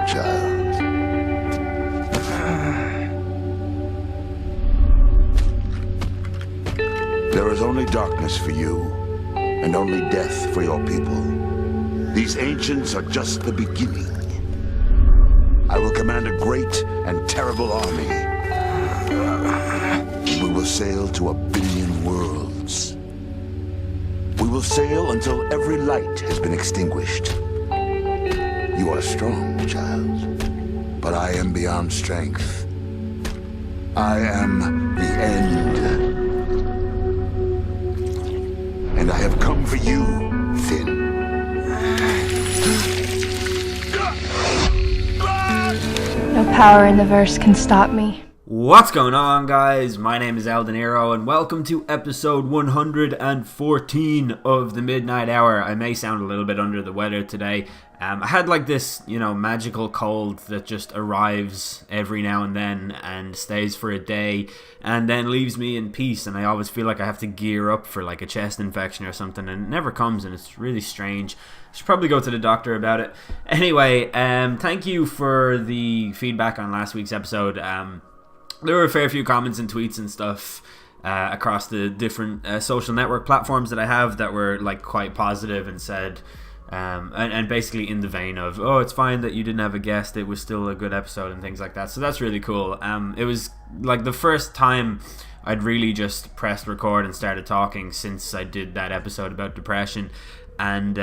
child. There is only darkness for you, and only death for your people. These ancients are just the beginning. I will command a great and terrible army. We will sail to 1 billion worlds. We will sail until every light has been extinguished. You are strong, child, but I am beyond strength. I am the end. And I have come for you, Finn. No power in the verse can stop me. What's going on, guys? My name is Eldeniro, and welcome to episode 114 of the Midnight Hour. I may sound a little bit under the weather today. I had like this, magical cold that just arrives every now and then and stays for a day and then leaves me in peace, and I always feel like I have to gear up for like a chest infection or something, and it never comes, and it's really strange. I should probably go to the doctor about it. Anyway, thank you for the feedback on last week's episode. There were a fair few comments and tweets and stuff across the different social network platforms that I have that were like quite positive and said, and basically in the vein of, oh, it's fine that you didn't have a guest, it was still a good episode and things like that. So that's really cool. It was like the first time I'd really just pressed record and started talking since I did that episode about depression. And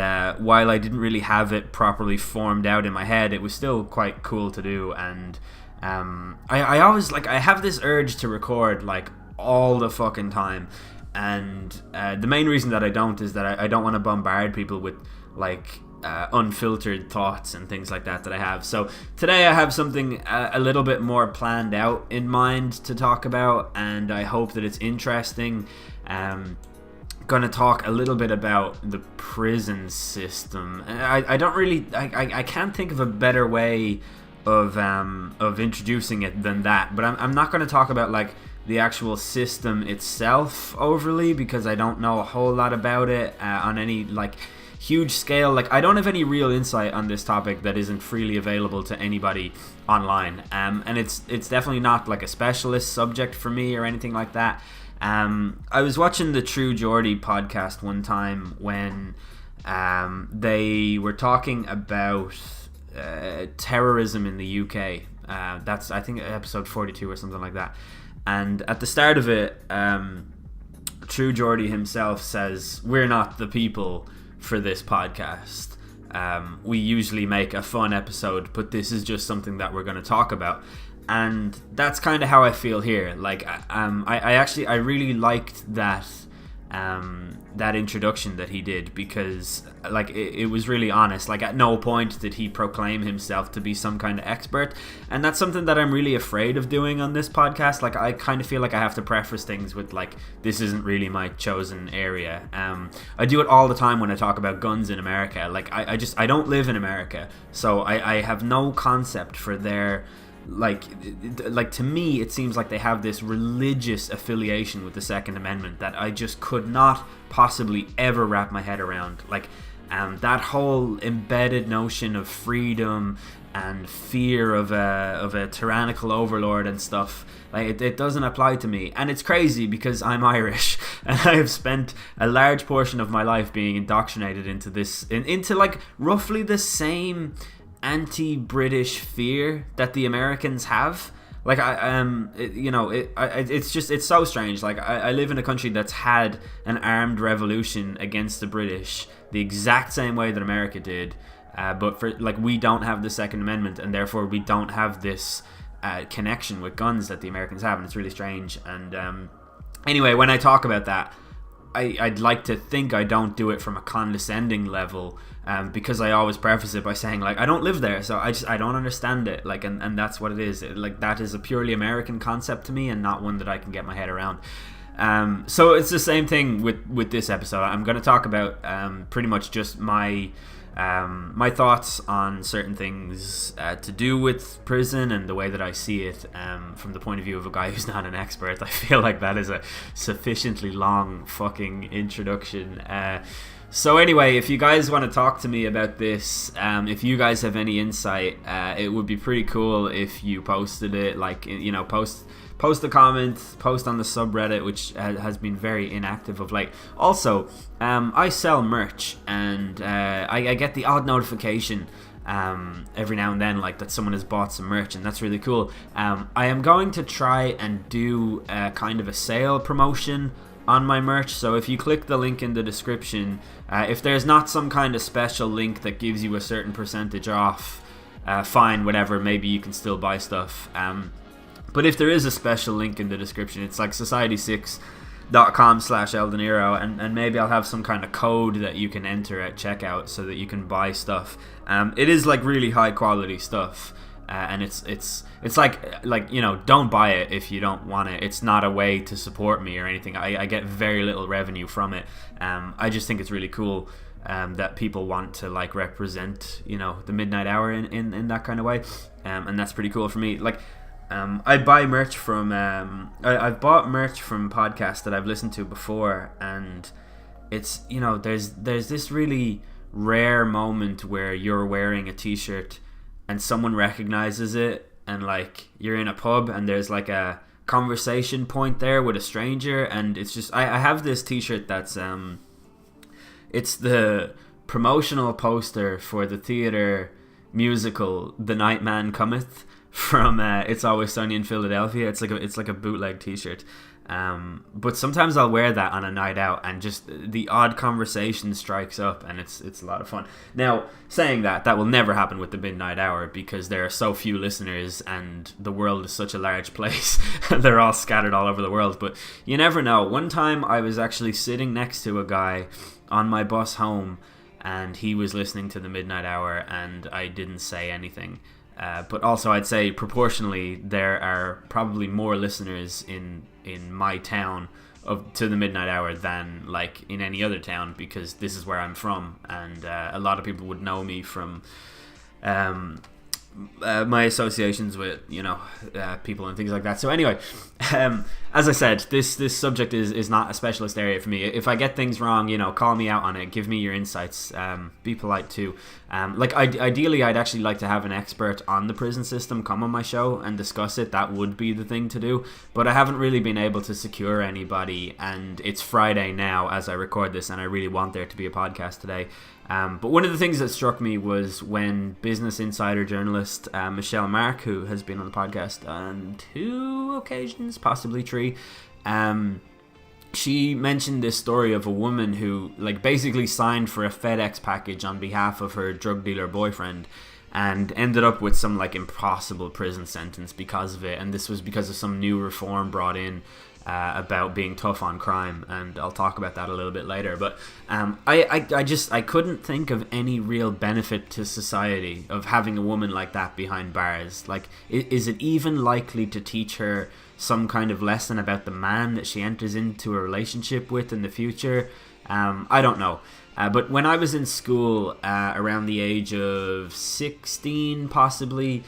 while I didn't really have it properly formed out in my head, it was still quite cool to do. And I always I have this urge to record like all the fucking time, and the main reason that I don't is that I don't want to bombard people with like unfiltered thoughts and things like that I have. So today I have something a little bit more planned out in mind to talk about, and I hope that it's interesting. Gonna talk a little bit about the prison system. I don't really I can't think of a better way of introducing it than that, but I'm not going to talk about like the actual system itself overly, because I don't know a whole lot about it on any like huge scale. Like I don't have any real insight on this topic that isn't freely available to anybody online, and it's definitely not like a specialist subject for me or anything like that. I was watching the True Geordie podcast one time when they were talking about terrorism in the UK. That's, I think, episode 42 or something like that. And at the start of it, True Geordie himself says, "We're not the people for this podcast. We usually make a fun episode, but this is just something that we're going to talk about." And that's kind of how I feel here. Like, I really liked that that introduction that he did, because like it was really honest. Like at no point did he proclaim himself to be some kind of expert, and that's something that I'm really afraid of doing on this podcast. Like I kind of feel like I have to preface things with like, this isn't really my chosen area. I do it all the time when I talk about guns in America. Like I don't live in America, so I have no concept for their like to me it seems like they have this religious affiliation with the Second Amendment that I just could not possibly ever wrap my head around. Like that whole embedded notion of freedom and fear of a tyrannical overlord and stuff, like it doesn't apply to me. And it's crazy because I'm Irish and I have spent a large portion of my life being indoctrinated into this into like roughly the same anti-British fear that the Americans have. Like it's so strange. Like I live in a country that's had an armed revolution against the British the exact same way that America did, but for like we don't have the Second Amendment, and therefore we don't have this connection with guns that the Americans have, and it's really strange. And anyway, when I talk about that, I'd like to think I don't do it from a condescending level, because I always preface it by saying like I don't live there, so I don't understand it. Like and that's what it is. Like that is a purely American concept to me, and not one that I can get my head around. So it's the same thing with this episode. I'm going to talk about pretty much just my thoughts on certain things to do with prison and the way that I see it from the point of view of a guy who's not an expert. I feel like that is a sufficiently long fucking introduction. So anyway, if you guys want to talk to me about this, if you guys have any insight, it would be pretty cool if you posted it, like, you know, post a comment, post on the subreddit, which has been very inactive of late. Also, I sell merch, and I get the odd notification every now and then, like, that someone has bought some merch, and that's really cool. I am going to try and do kind of a sale promotion on my merch, so if you click the link in the description, if there's not some kind of special link that gives you a certain percentage off, fine, whatever, maybe you can still buy stuff. But if there is a special link in the description, it's like society6.com/Eldeniro, and maybe I'll have some kind of code that you can enter at checkout so that you can buy stuff. It is like really high quality stuff. And it's like, you know, don't buy it if you don't want it. It's not a way to support me or anything. I get very little revenue from it. I just think it's really cool that people want to, like, represent, you know, the midnight hour in that kind of way, and that's pretty cool for me. Like, I buy merch from I've bought merch from podcasts that I've listened to before, and it's, you know, there's this really rare moment where you're wearing a t-shirt and someone recognizes it, and, like, you're in a pub and there's like a conversation point there with a stranger, and it's just I have this t-shirt that's it's the promotional poster for the theater musical The Nightman Cometh from It's Always Sunny in Philadelphia. It's like a bootleg t-shirt. But sometimes I'll wear that on a night out, and just the odd conversation strikes up, and it's a lot of fun. Now, saying that will never happen with the midnight hour, because there are so few listeners and the world is such a large place. They're all scattered all over the world, but you never know. One time I was actually sitting next to a guy on my bus home, and he was listening to the midnight hour, and I didn't say anything. But also, I'd say proportionally there are probably more listeners in my town to the midnight hour than, like, in any other town, because this is where I'm from, and a lot of people would know me from my associations with, you know, people and things like that. So anyway, as I said, this subject is not a specialist area for me. If I get things wrong, you know, call me out on it, give me your insights, be polite too. Ideally, I'd actually like to have an expert on the prison system come on my show and discuss it. That would be the thing to do, but I haven't really been able to secure anybody, and it's Friday now as I record this, and I really want there to be a podcast today. But one of the things that struck me was when Business Insider journalist Michelle Mark, who has been on the podcast on 2 occasions, possibly 3, she mentioned this story of a woman who, like, basically signed for a FedEx package on behalf of her drug dealer boyfriend, and ended up with some, like, impossible prison sentence because of it. And this was because of some new reform brought in about being tough on crime, and I'll talk about that a little bit later. But I couldn't think of any real benefit to society of having a woman like that behind bars. Like, is it even likely to teach her some kind of lesson about the man that she enters into a relationship with in the future? I don't know. But when I was in school, around the age of 16 possibly,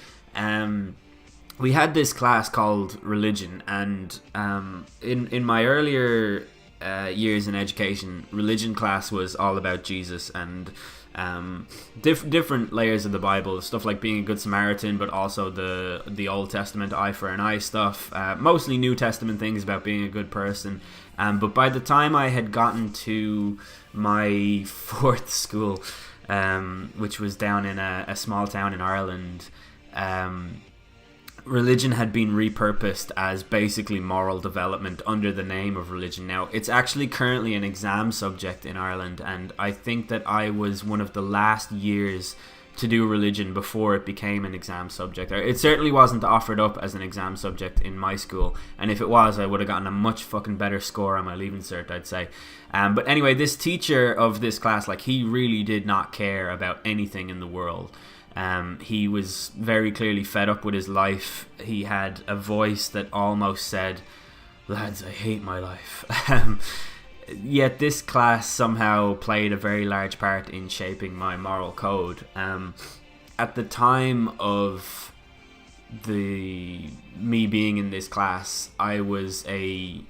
we had this class called religion, and in my earlier years in education, religion class was all about Jesus and different layers of the Bible, stuff like being a good Samaritan, but also the Old Testament eye for an eye stuff, mostly New Testament things about being a good person. But by the time I had gotten to my 4th school, which was down in a small town in Ireland, religion had been repurposed as basically moral development under the name of religion. Now, it's actually currently an exam subject in Ireland, and I think that I was one of the last years to do religion before it became an exam subject. It certainly wasn't offered up as an exam subject in my school, and if it was, I would have gotten a much fucking better score on my Leaving Cert, I'd say. But anyway, this teacher of this class, like, he really did not care about anything in the world. He was very clearly fed up with his life. He had a voice that almost said, "Lads, I hate my life." Yet this class somehow played a very large part in shaping my moral code. At the time of me being in this class, I was a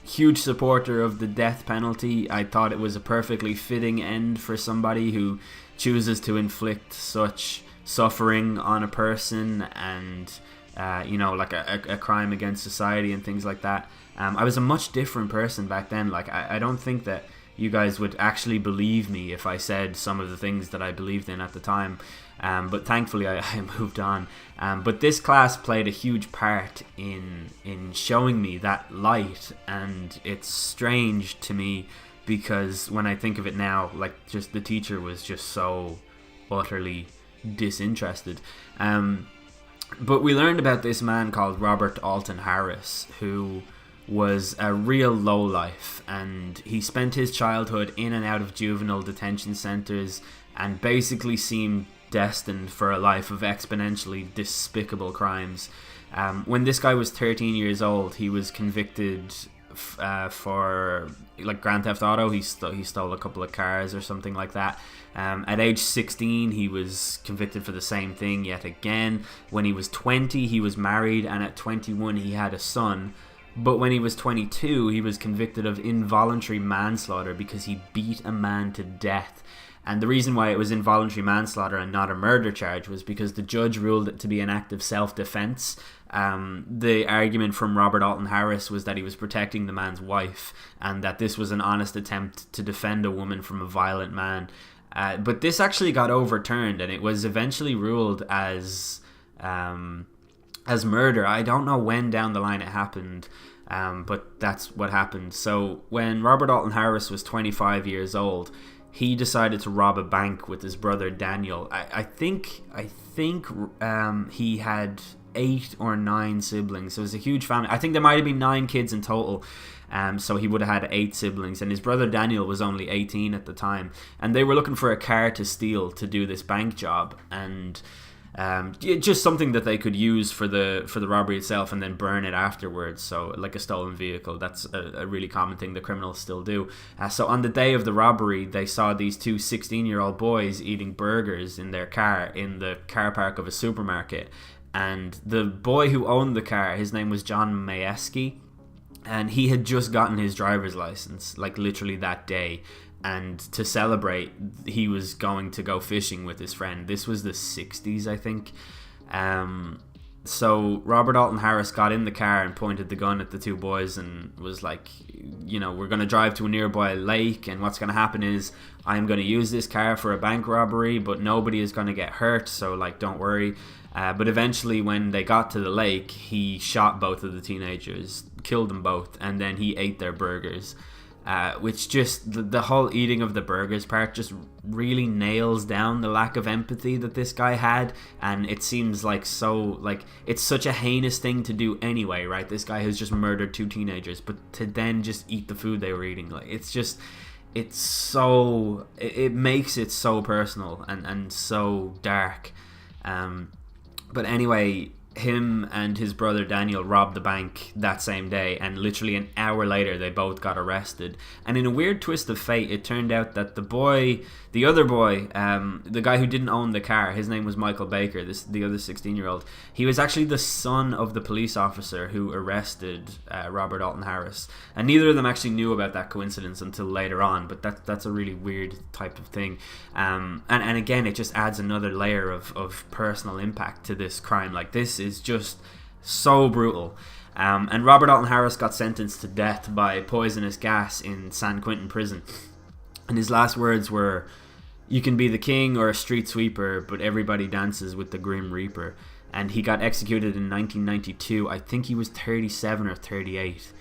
huge supporter of the death penalty. I thought it was a perfectly fitting end for somebody who chooses to inflict such suffering on a person, and like a crime against society and things like that. I was a much different person back then. Like, I don't think that you guys would actually believe me if I said some of the things that I believed in at the time. But thankfully I moved on. But this class played a huge part in showing me that light, and it's strange to me because when I think of it now, like, just the teacher was just so utterly disinterested. But we learned about this man called Robert Alton Harris, who was a real lowlife, and he spent his childhood in and out of juvenile detention centres and basically seemed destined for a life of exponentially despicable crimes. When this guy was 13 years old, he was convicted for like Grand Theft Auto. He stole a couple of cars or something like that. At age 16, he was convicted for the same thing yet again. When he was 20, he was married, and at 21, he had a son. But when he was 22, he was convicted of involuntary manslaughter because he beat a man to death. And the reason why it was involuntary manslaughter and not a murder charge was because the judge ruled it to be an act of self-defense. The argument from Robert Alton Harris was that he was protecting the man's wife, and that this was an honest attempt to defend a woman from a violent man. But this actually got overturned, and it was eventually ruled as murder. I don't know when down the line it happened, but that's what happened. So when Robert Alton Harris was 25 years old, he decided to rob a bank with his brother Daniel. I think he had 8 or 9 siblings. It was a huge family. I think there might have been 9 kids in total. So he would have had 8 siblings, and his brother Daniel was only 18 at the time. And they were looking for a car to steal to do this bank job, and just something that they could use for the robbery itself and then burn it afterwards. So like a stolen vehicle. That's a really common thing that criminals still do. So on the day of the robbery, they saw these 2 16-year-old boys eating burgers in their car in the car park of a supermarket. And the boy who owned the car, his name was John Majewski, and he had just gotten his driver's license, like literally that day. And to celebrate, he was going to go fishing with his friend. This was the 60s, I think. So Robert Alton Harris got in the car and pointed the gun at the 2 boys and was like, we're going to drive to a nearby lake, and what's going to happen is I'm going to use this car for a bank robbery, but nobody is going to get hurt, so like, don't worry. But eventually, when they got to the lake, he shot both of the teenagers, killed them both, and then he ate their burgers. Which just, the whole eating of the burgers part just really nails down the lack of empathy that this guy had. And it seems like it's such a heinous thing to do anyway, right? This guy has just murdered 2 teenagers, but to then just eat the food they were eating, like, it makes it so personal and so dark. But anyway, him and his brother Daniel robbed the bank that same day, and literally an hour later they both got arrested. And in a weird twist of fate, it turned out that the other boy, the guy who didn't own the car, his name was Michael Baker, the other 16-year-old, he was actually the son of the police officer who arrested Robert Alton Harris. And neither of them actually knew about that coincidence until later on, but that's a really weird type of thing. And again, it just adds another layer of personal impact to this crime. Like, this is just so brutal. And Robert Alton Harris got sentenced to death by poisonous gas in San Quentin prison. And his last words were, "You can be the king or a street sweeper, but everybody dances with the Grim Reaper." And he got executed in 1992. I think he was 37 or 38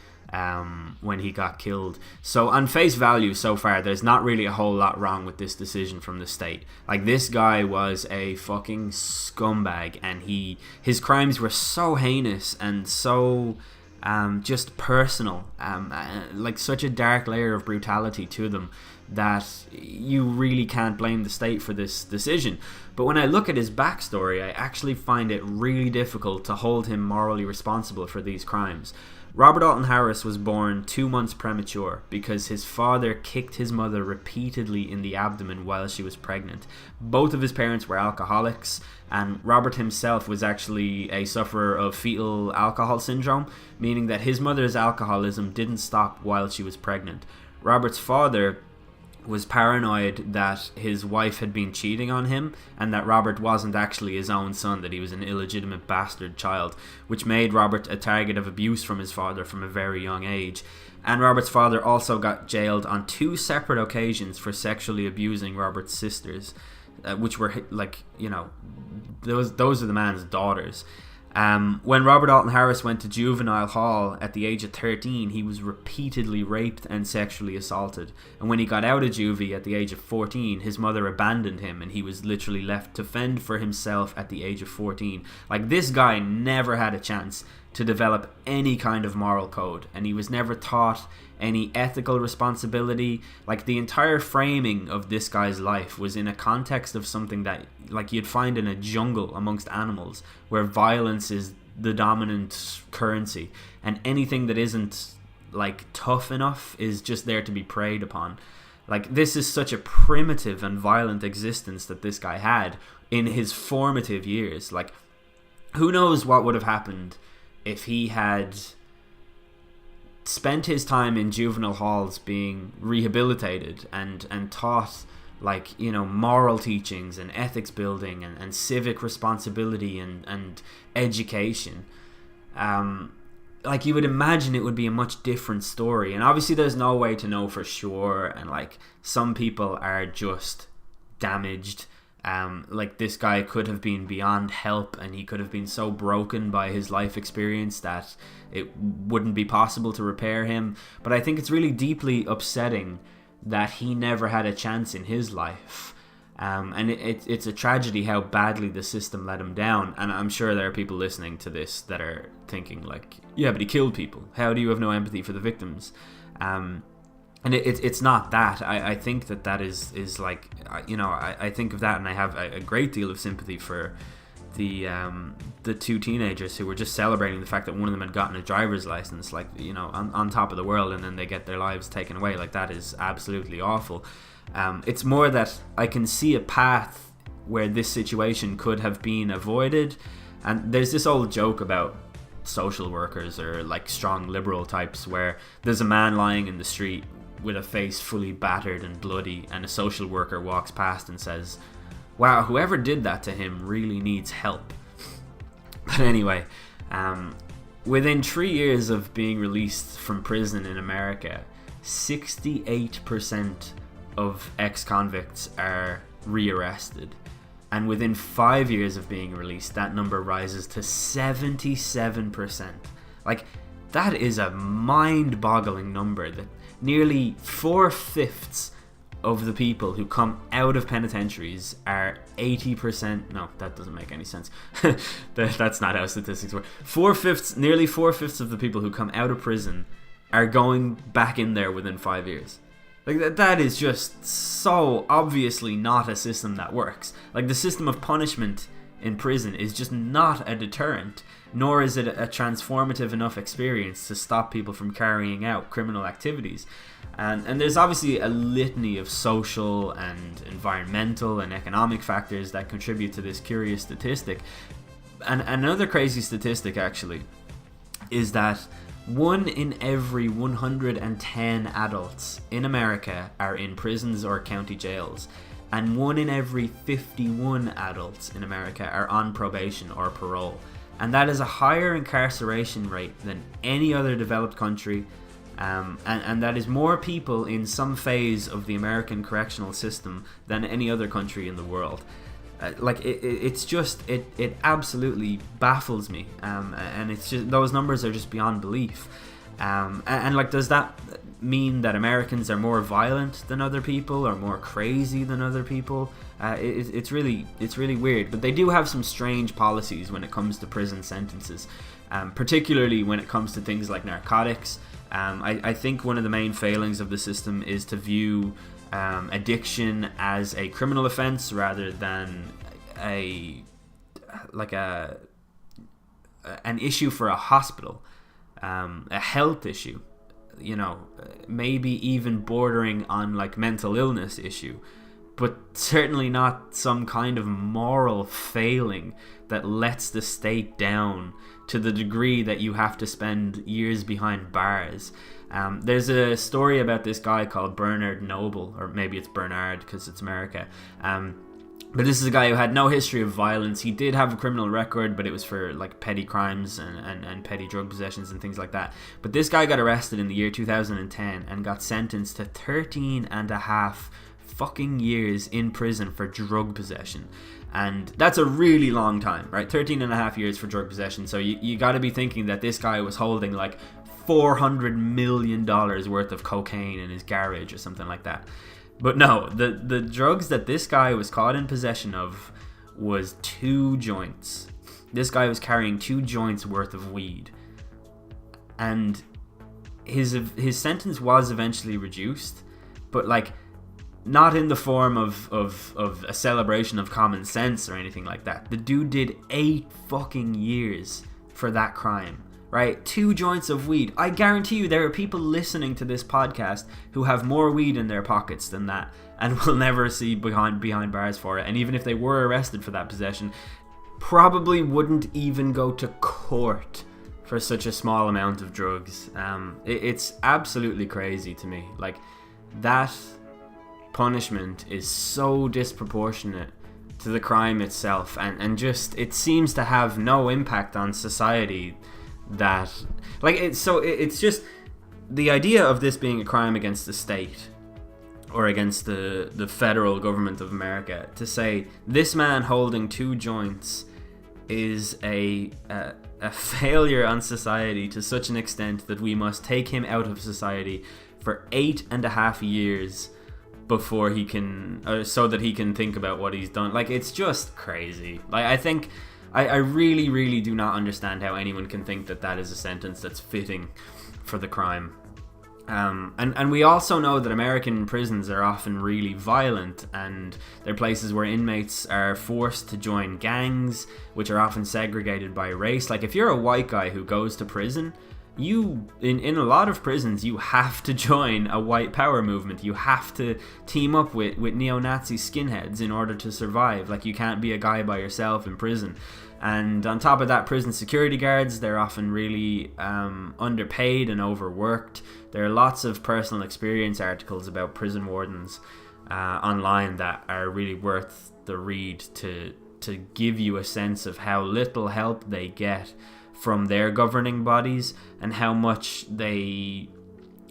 when he got killed. So on face value so far, there's not really a whole lot wrong with this decision from the state. Like, this guy was a fucking scumbag, and his crimes were so heinous and so just personal, like such a dark layer of brutality to them, that you really can't blame the state for this decision. But when I look at his backstory, I actually find it really difficult to hold him morally responsible for these crimes. Robert Alton Harris was born 2 months premature because his father kicked his mother repeatedly in the abdomen while she was pregnant. Both of his parents were alcoholics, and Robert himself was actually a sufferer of fetal alcohol syndrome, meaning that his mother's alcoholism didn't stop while she was pregnant. Robert's father was paranoid that his wife had been cheating on him and that Robert wasn't actually his own son, that he was an illegitimate bastard child, which made Robert a target of abuse from his father from a very young age. And Robert's father also got jailed on 2 separate occasions for sexually abusing Robert's sisters, which were those are the man's daughters. When Robert Alton Harris went to juvenile hall at the age of 13, he was repeatedly raped and sexually assaulted. And when he got out of juvie at the age of 14, his mother abandoned him and he was literally left to fend for himself at the age of 14. Like, this guy never had a chance to develop any kind of moral code, and he was never taught any ethical responsibility. Like, the entire framing of this guy's life was in a context of something that, like, you'd find in a jungle amongst animals, where violence is the dominant currency, and anything that isn't, like, tough enough is just there to be preyed upon. Like, this is such a primitive and violent existence that this guy had in his formative years. Like, who knows what would have happened if he had spent his time in juvenile halls being rehabilitated and taught, like, moral teachings and ethics building and civic responsibility and education. Like, you would imagine it would be a much different story. And obviously there's no way to know for sure, and, like, some people are just damaged. Like, this guy could have been beyond help, and he could have been so broken by his life experience that it wouldn't be possible to repair him. But I think it's really deeply upsetting that he never had a chance in his life. And it's a tragedy how badly the system let him down. And I'm sure there are people listening to this that are thinking, like, yeah, but he killed people. How do you have no empathy for the victims? And it's not that. I think that is like, I think of that and I have a great deal of sympathy for the 2 teenagers who were just celebrating the fact that one of them had gotten a driver's license, like, on top of the world, and then they get their lives taken away. Like, that is absolutely awful. It's more that I can see a path where this situation could have been avoided. And there's this old joke about social workers or, like, strong liberal types, where there's a man lying in the street with a face fully battered and bloody, and a social worker walks past and says, "Wow, whoever did that to him really needs help." But anyway, within 3 years of being released from prison in America, 68% of ex-convicts are rearrested. And within 5 years of being released, that number rises to 77%. Like, that is a mind-boggling number, that nearly 4/5 of the people who come out of penitentiaries are 80%. No, that doesn't make any sense. That's not how statistics work. Nearly 4/5 of the people who come out of prison are going back in there within 5 years. Like, that is just so obviously not a system that works. Like, the system of punishment in prison is just not a deterrent, nor is it a transformative enough experience to stop people from carrying out criminal activities. And there's obviously a litany of social and environmental and economic factors that contribute to this curious statistic. And another crazy statistic, actually, is that 1 in every 110 adults in America are in prisons or county jails, and 1 in every 51 adults in America are on probation or parole. And that is a higher incarceration rate than any other developed country, and that is more people in some phase of the American correctional system than any other country in the world. It absolutely baffles me, and it's just, those numbers are just beyond belief. And like, does that mean that Americans are more violent than other people or more crazy than other people? It's really weird. But they do have some strange policies when it comes to prison sentences, particularly when it comes to things like narcotics. I think one of the main failings of the system is to view addiction as a criminal offense rather than an issue for a hospital. a health issue, maybe even bordering on like mental illness issue, but certainly not some kind of moral failing that lets the state down to the degree that you have to spend years behind bars. There's a story about this guy called Bernard Noble, or maybe it's Bernard because it's America. But this is a guy who had no history of violence. He did have a criminal record, but it was for like petty crimes and petty drug possessions and things like that. But this guy got arrested in the year 2010 and got sentenced to 13 and a half fucking years in prison for drug possession. And that's a really long time, right? 13 and a half years for drug possession. So you got to be thinking that this guy was holding like $400 million worth of cocaine in his garage or something like that. But no, the drugs that this guy was caught in possession of was 2 joints. This guy was carrying 2 joints worth of weed. And his sentence was eventually reduced, but like not in the form of a celebration of common sense or anything like that. The dude did 8 fucking years for that crime. Right? 2 joints of weed. I guarantee you there are people listening to this podcast who have more weed in their pockets than that and will never see behind bars for it. And even if they were arrested for that possession, probably wouldn't even go to court for such a small amount of drugs. It's absolutely crazy to me. Like, that punishment is so disproportionate to the crime itself, and just it seems to have no impact on society. That it's just the idea of this being a crime against the state or against the federal government of America, to say this man holding 2 joints is a failure on society to such an extent that we must take him out of society for 8.5 years before he can so that he can think about what he's done. Like, it's just crazy. Like, I think I really, really do not understand how anyone can think that that is a sentence that's fitting for the crime. And we also know that American prisons are often really violent, and they're places where inmates are forced to join gangs, which are often segregated by race. Like, if you're a white guy who goes to prison, you in a lot of prisons you have to join a white power movement. You have to team up with neo-Nazi skinheads in order to survive. Like, you can't be a guy by yourself in prison. And on top of that, prison security guards, they're often really underpaid and overworked. There are lots of personal experience articles about prison wardens online that are really worth the read to give you a sense of how little help they get from their governing bodies and how much they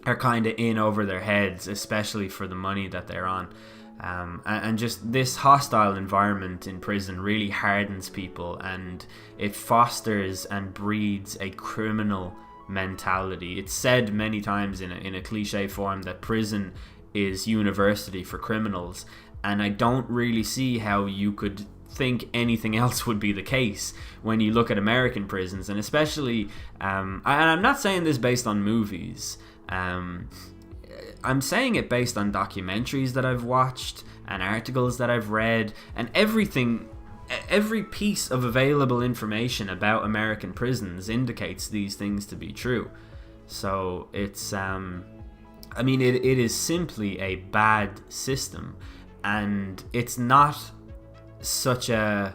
are kind of in over their heads, especially for the money that they're on. And just this hostile environment in prison really hardens people, and it fosters and breeds a criminal mentality. It's said many times in a cliche form that prison is university for criminals, and I don't really see how you could think anything else would be the case when you look at American prisons, and especially and I'm not saying this based on movies. I'm saying it based on documentaries that I've watched and articles that I've read, and every piece of available information about American prisons indicates these things to be true. So it's it is simply a bad system, and it's not such a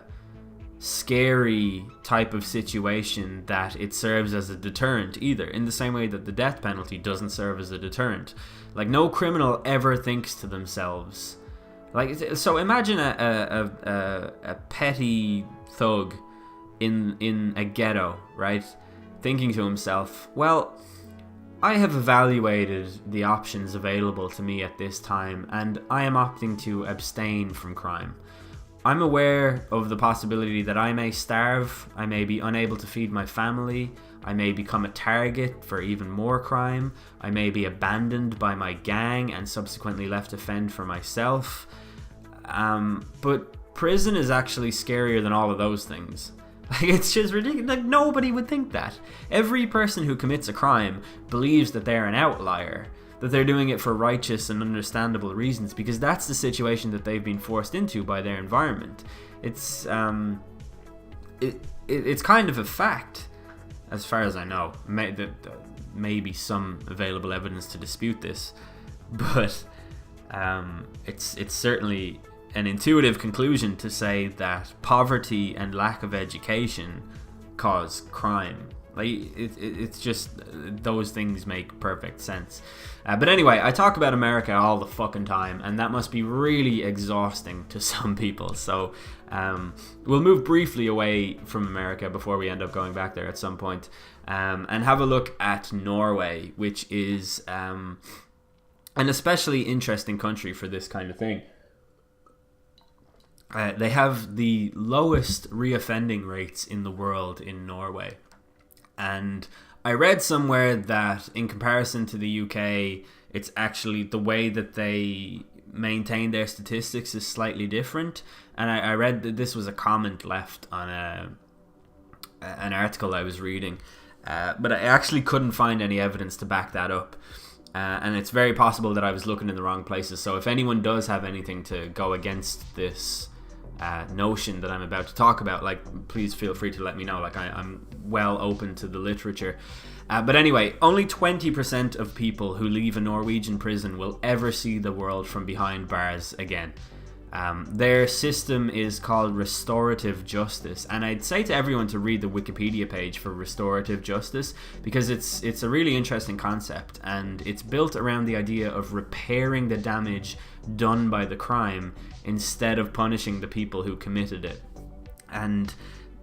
scary type of situation that it serves as a deterrent either, in the same way that the death penalty doesn't serve as a deterrent. Like, no criminal ever thinks to themselves, like, so imagine a petty thug in a ghetto, right, thinking to himself, well, I have evaluated the options available to me at this time, and I am opting to abstain from crime. I'm aware of the possibility that I may starve, I may be unable to feed my family, I may become a target for even more crime, I may be abandoned by my gang and subsequently left to fend for myself. But prison is actually scarier than all of those things. Like, it's just ridiculous. Like, nobody would think that. Every person who commits a crime believes that they're an outlier, that they're doing it for righteous and understandable reasons, because that's the situation that they've been forced into by their environment. It's kind of a fact. as far as I know. Maybe some available evidence to dispute this, but it's certainly an intuitive conclusion to say that poverty and lack of education cause crime. Like it's just, those things make perfect sense. But anyway, I talk about America all the fucking time, and that must be really exhausting to some people. So we'll move briefly away from America before we end up going back there at some point, and have a look at Norway, which is an especially interesting country for this kind of thing. They have the lowest reoffending rates in the world in Norway. And I read somewhere that in comparison to the UK, it's actually the way that they maintain their statistics is slightly different. And I read that this was a comment left on an article I was reading. But I actually couldn't find any evidence to back that up. And it's very possible that I was looking in the wrong places. So if anyone does have anything to go against this notion that I'm about to talk about, like, please feel free to let me know. Like, I'm well open to the literature. But anyway, only 20% of people who leave a Norwegian prison will ever see the world from behind bars again. Their system is called restorative justice, and I'd say to everyone to read the Wikipedia page for restorative justice, because it's a really interesting concept, and it's built around the idea of repairing the damage done by the crime instead of punishing the people who committed it. And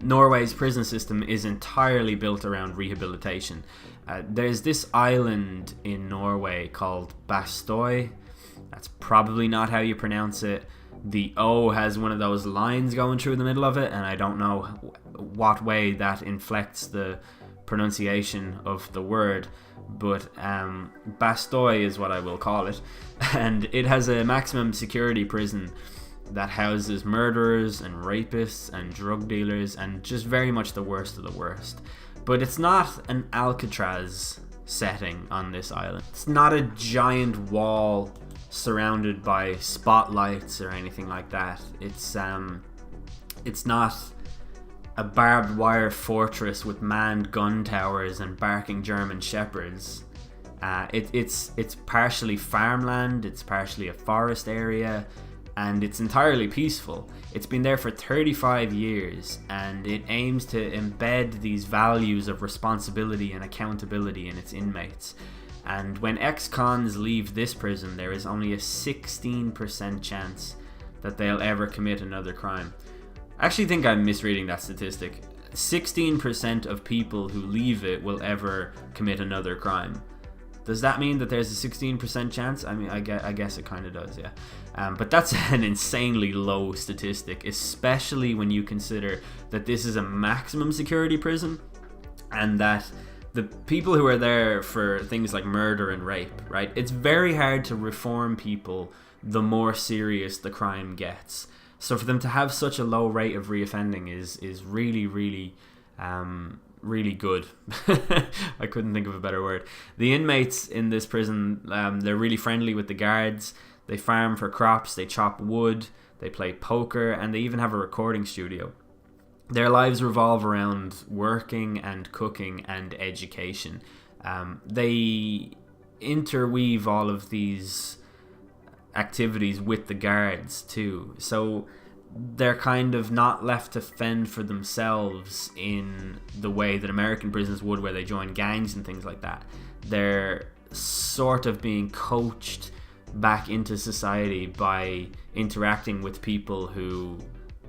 Norway's prison system is entirely built around rehabilitation. There's this island in Norway called Bastøy. That's probably not how you pronounce it. The O has one of those lines going through the middle of it, and I don't know what way that inflects the pronunciation of the word, but Bastøy is what I will call it. And it has a maximum security prison that houses murderers and rapists and drug dealers and just very much the worst of the worst. But it's not an Alcatraz setting on this island. It's not a giant wall surrounded by spotlights or anything like that. It's not a barbed wire fortress with manned gun towers and barking German shepherds. It's partially farmland, it's partially a forest area, and it's entirely peaceful. It's been there for 35 years, and it aims to embed these values of responsibility and accountability in its inmates. And when ex-cons leave this prison, there is only a 16% chance that they'll ever commit another crime. I actually think I'm misreading that statistic. 16% of people who leave it will ever commit another crime. Does that mean that there's a 16% chance? I mean, I guess it kind of does, yeah. But that's an insanely low statistic, especially when you consider that this is a maximum security prison, and that the people who are there for things like murder and rape, right? It's very hard to reform people the more serious the crime gets. So for them to have such a low rate of reoffending is really, really, really good. I couldn't think of a better word. The inmates in this prison, they're really friendly with the guards. They farm for crops, they chop wood, they play poker, and they even have a recording studio. Their lives revolve around working and cooking and education. They interweave all of these activities with the guards too. So they're kind of not left to fend for themselves in the way that American prisons would, where they join gangs and things like that. They're sort of being coached back into society by interacting with people who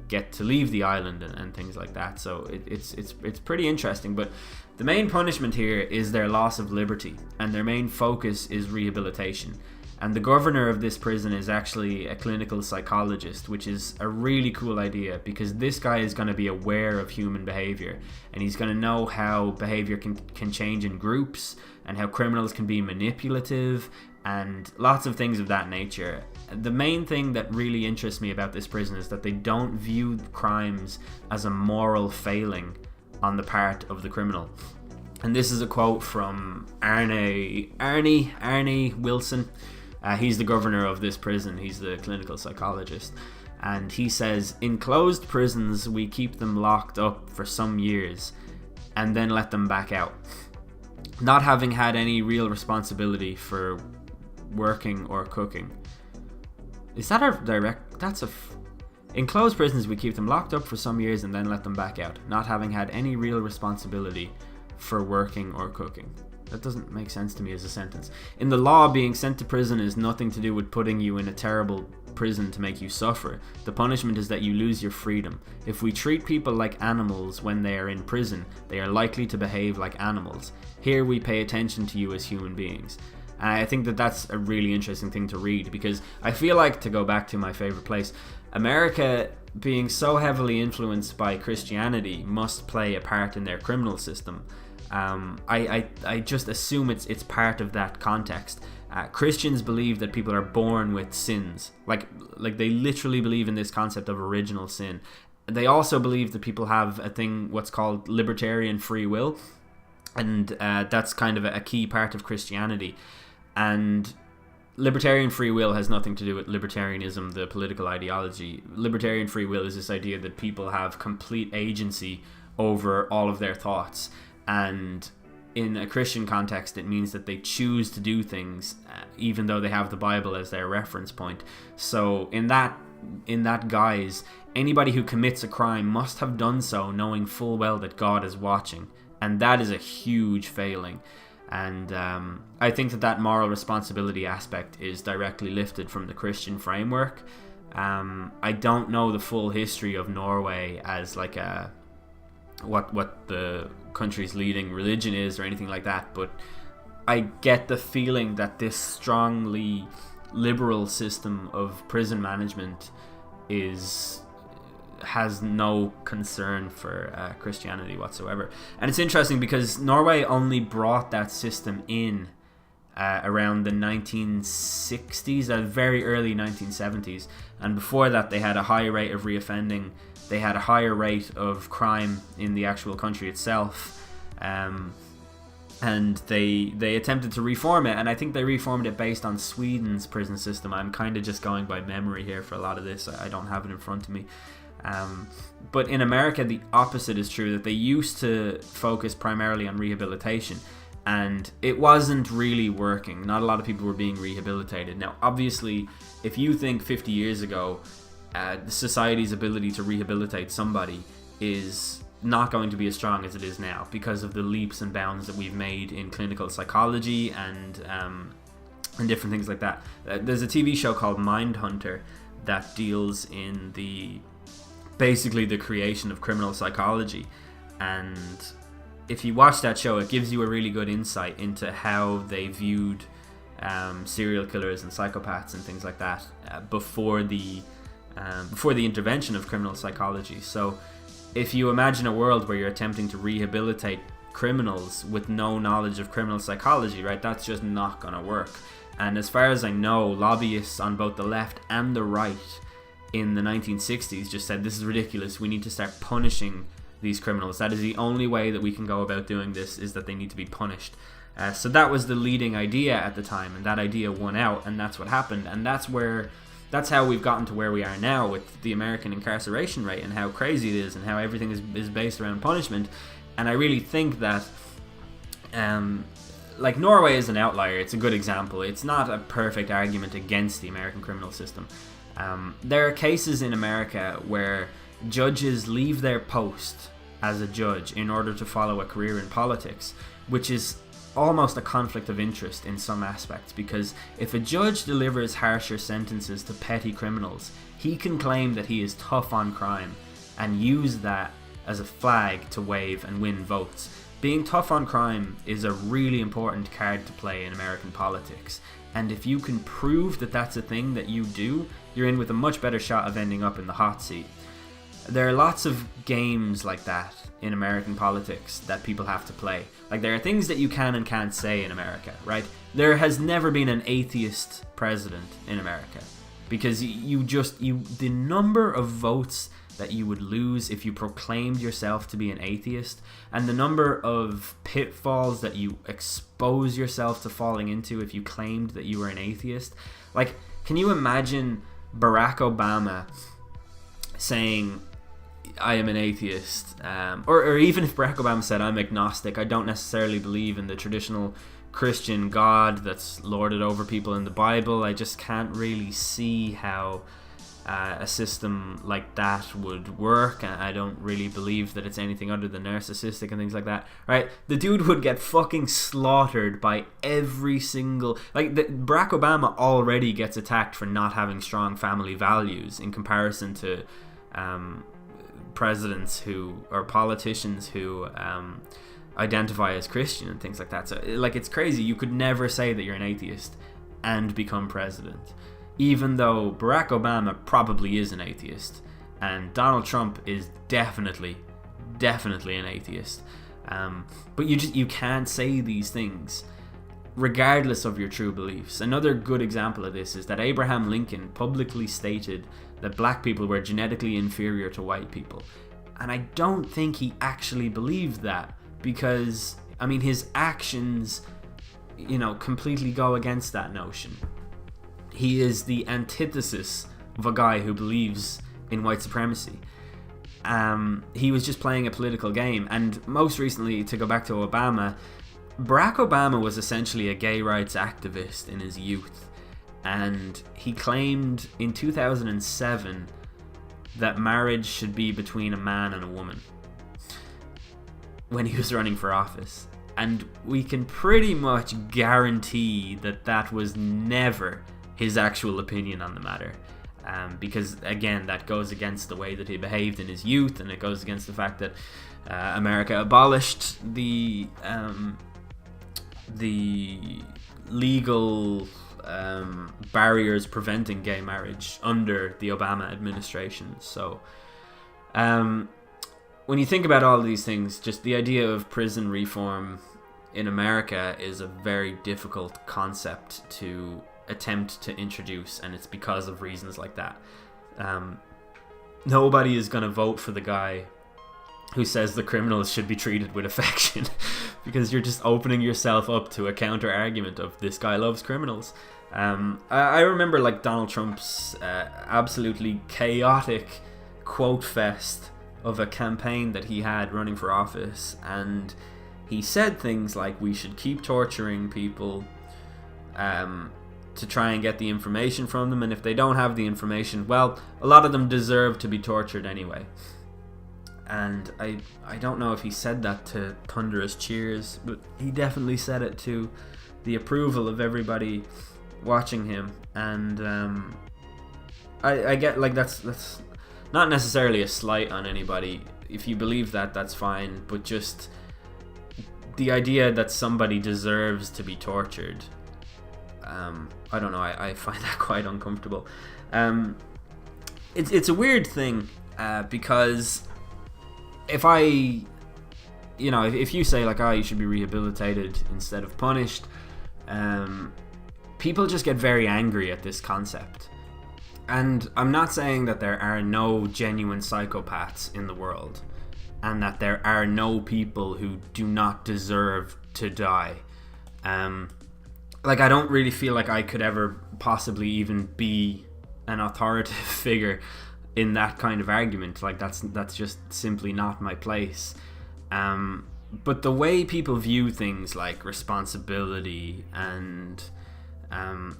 get to leave the island and things like that. So it's pretty interesting. But the main punishment here is their loss of liberty, and their main focus is rehabilitation. And the governor of this prison is actually a clinical psychologist, which is a really cool idea, because this guy is going to be aware of human behavior, and he's going to know how behavior can change in groups, and how criminals can be manipulative, and lots of things of that nature. The main thing that really interests me about this prison is that they don't view crimes as a moral failing on the part of the criminal. And this is a quote from Arne Wilson. He's the governor of this prison. He's the clinical psychologist. And he says, "In closed prisons, we keep them locked up for some years. and then let them back out, not having had any real responsibility for working or cooking. Is that a direct... In closed prisons, we keep them locked up for some years and then let them back out, not having had any real responsibility for working or cooking. That doesn't make sense to me as a sentence. In the law, being sent to prison is nothing to do with putting you in a terrible prison to make you suffer. The punishment is that you lose your freedom. If we treat people like animals when they are in prison, they are likely to behave like animals. Here we pay attention to you as human beings. And I think that that's a really interesting thing to read, because I feel like, to go back to my favorite place, America, being so heavily influenced by Christianity, must play a part in their criminal system. I just assume it's part of that context. Christians believe that people are born with sins, like they literally believe in this concept of original sin. They also believe that people have a thing, what's called libertarian free will, and that's kind of a key part of Christianity. And libertarian free will has nothing to do with libertarianism, the political ideology. Libertarian free will is this idea that people have complete agency over all of their thoughts. And in a Christian context, it means that they choose to do things even though they have the Bible as their reference point. So in that guise, anybody who commits a crime must have done so knowing full well that God is watching. And that is a huge failing. And I think that moral responsibility aspect is directly lifted from the Christian framework. I don't know the full history of Norway as like what the country's leading religion is or anything like that, but I get the feeling that this strongly liberal system of prison management has no concern for Christianity whatsoever. And it's interesting because Norway only brought that system in around the 1960s, very early 1970s, and before that they had a high rate of reoffending. They had a higher rate of crime in the actual country itself, and they attempted to reform it, and I think they reformed it based on Sweden's prison system. I'm kind of just going by memory here for a lot of this. I don't have it in front of me. But in America, the opposite is true, that they used to focus primarily on rehabilitation, and it wasn't really working. Not a lot of people were being rehabilitated. Now, obviously, if you think 50 years ago, society's ability to rehabilitate somebody is not going to be as strong as it is now because of the leaps and bounds that we've made in clinical psychology and different things like that. There's a TV show called Mindhunter that deals in basically the creation of criminal psychology, and if you watch that show, it gives you a really good insight into how they viewed serial killers and psychopaths and things like that before the intervention of criminal psychology. So if you imagine a world where you're attempting to rehabilitate criminals with no knowledge of criminal psychology, right, that's just not going to work. And as far as I know, lobbyists on both the left and the right in the 1960s just said, this is ridiculous, we need to start punishing these criminals. That is the only way that we can go about doing this, is that they need to be punished. So that was the leading idea at the time, and that idea won out, and that's what happened. And that's how we've gotten to where we are now with the American incarceration rate and how crazy it is and how everything is based around punishment. And I really think that like Norway is an outlier. It's a good example. It's not a perfect argument against the American criminal system. There are cases in America where judges leave their post as a judge in order to follow a career in politics, which is almost a conflict of interest in some aspects, because if a judge delivers harsher sentences to petty criminals, he can claim that he is tough on crime and use that as a flag to wave and win votes. Being tough on crime is a really important card to play in American politics, and if you can prove that that's a thing that you do, you're in with a much better shot of ending up in the hot seat. There are lots of games like that in American politics that people have to play. Like, there are things that you can and can't say in America, right? There has never been an atheist president in America, because the number of votes that you would lose if you proclaimed yourself to be an atheist, and the number of pitfalls that you expose yourself to falling into if you claimed that you were an atheist. Like, can you imagine Barack Obama saying, I am an atheist, or even if Barack Obama said I'm agnostic, I don't necessarily believe in the traditional Christian God that's lorded over people in the Bible. I just can't really see how a system like that would work. I don't really believe that it's anything other than narcissistic and things like that, right? The dude would get fucking slaughtered by every single... Barack Obama already gets attacked for not having strong family values in comparison to presidents or politicians who identify as Christian and things like that. So, it's crazy. You could never say that you're an atheist and become president, even though Barack Obama probably is an atheist, and Donald Trump is definitely an atheist. But you can't say these things regardless of your true beliefs. Another good example of this is that Abraham Lincoln publicly stated that black people were genetically inferior to white people. And I don't think he actually believed that, because, his actions, completely go against that notion. He is the antithesis of a guy who believes in white supremacy. He was just playing a political game. And most recently, to go back to Obama, Barack Obama was essentially a gay rights activist in his youth. And he claimed in 2007 that marriage should be between a man and a woman when he was running for office. And we can pretty much guarantee that that was never his actual opinion on the matter, because again, that goes against the way that he behaved in his youth, and it goes against the fact that America abolished the legal barriers preventing gay marriage under the Obama administration. So when you think about all of these things, just the idea of prison reform in America is a very difficult concept to attempt to introduce, and it's because of reasons like that. Nobody is going to vote for the guy who says the criminals should be treated with affection, because you're just opening yourself up to a counter argument of this guy loves criminals. I remember Donald Trump's absolutely chaotic quote fest of a campaign that he had running for office, and he said things like we should keep torturing people to try and get the information from them, and if they don't have the information, well, a lot of them deserve to be tortured anyway. And I don't know if he said that to thunderous cheers, but he definitely said it to the approval of everybody watching him. And I get that's not necessarily a slight on anybody. If you believe that, that's fine, but just the idea that somebody deserves to be tortured, I don't know, I find that quite uncomfortable. It's a weird thing, because if you say you should be rehabilitated instead of punished, people just get very angry at this concept. And I'm not saying that there are no genuine psychopaths in the world, and that there are no people who do not deserve to die. I don't really feel like I could ever possibly even be an authoritative figure in that kind of argument. That's just simply not my place. But the way people view things like responsibility, and